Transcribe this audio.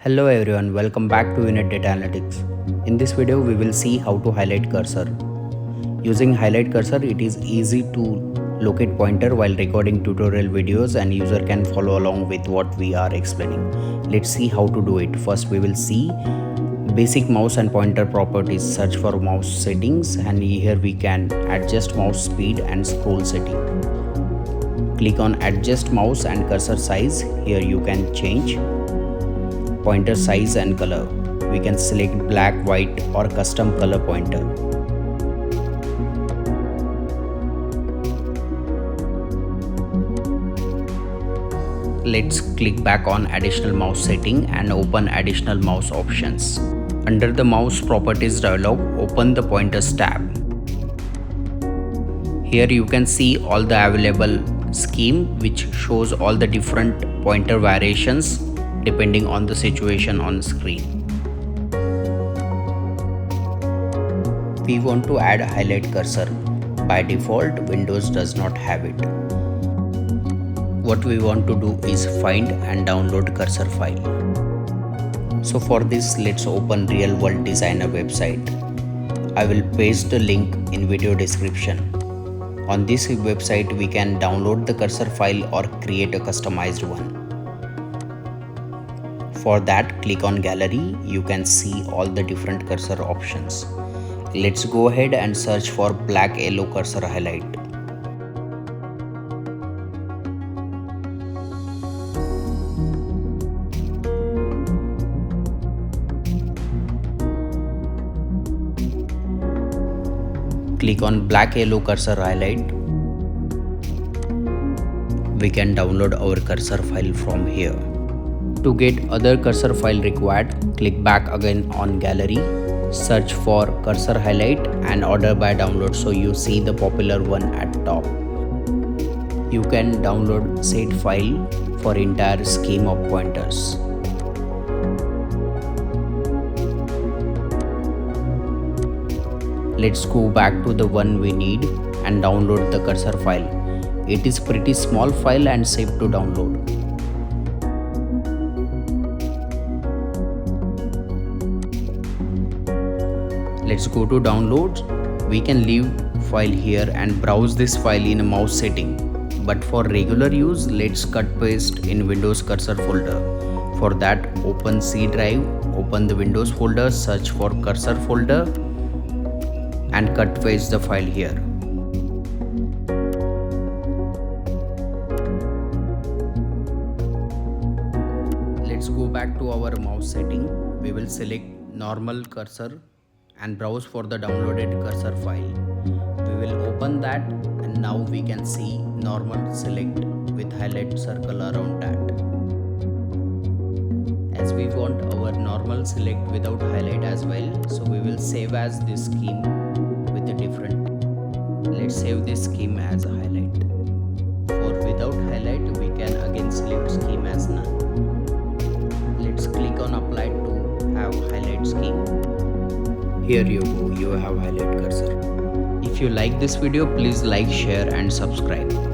Hello everyone, welcome back to Unit Data Analytics. In this video, we will see how to highlight cursor. Using highlight cursor, it is easy to locate pointer while recording tutorial videos and user can follow along with what we are explaining. Let's see how to do it. First, we will see basic mouse and pointer properties. Search for mouse settings and here we can adjust mouse speed and scroll setting. Click on adjust mouse and cursor size. Here you can change pointer size and color. We can select black, white or custom color pointer. Let's click back on additional mouse setting and open additional mouse options. Under the mouse properties dialog, open the pointers tab. Here you can see all the available scheme which shows all the different pointer variations depending on the situation on screen. We want to add highlight cursor. By default, Windows does not have it. What we want to do is find and download cursor file. So for this, let's open Real World Designer website. I will paste the link in video description. On this website, we can download the cursor file or create a customized one. For that, click on gallery. You can see all the different cursor options. Let's go ahead and search for black yellow cursor highlight. Click on black yellow cursor highlight. We can download our cursor file from here. To get other cursor file required, click back again on gallery, search for cursor highlight and order by download so you see the popular one at top. You can download set file for entire scheme of pointers. Let's go back to the one we need and download the cursor file. It is pretty small file and safe to download. Let's go to downloads. We can leave file here and browse this file in a mouse setting. But for regular use, let's cut paste in Windows cursor folder. For that, open C drive, open the Windows folder, search for cursor folder and cut paste the file here. Let's go back to our mouse setting. We will select normal cursor and browse for the downloaded cursor file. We will open that and now we can see normal select with highlight circle around that. As we want our normal select without highlight as well, so we will save as this scheme with a different. Let's save this scheme as a highlight. For without highlight, we can again select scheme as none. Let's click on apply to have highlight scheme. Here you go, you have highlight cursor. If you like this video, please like, share and subscribe.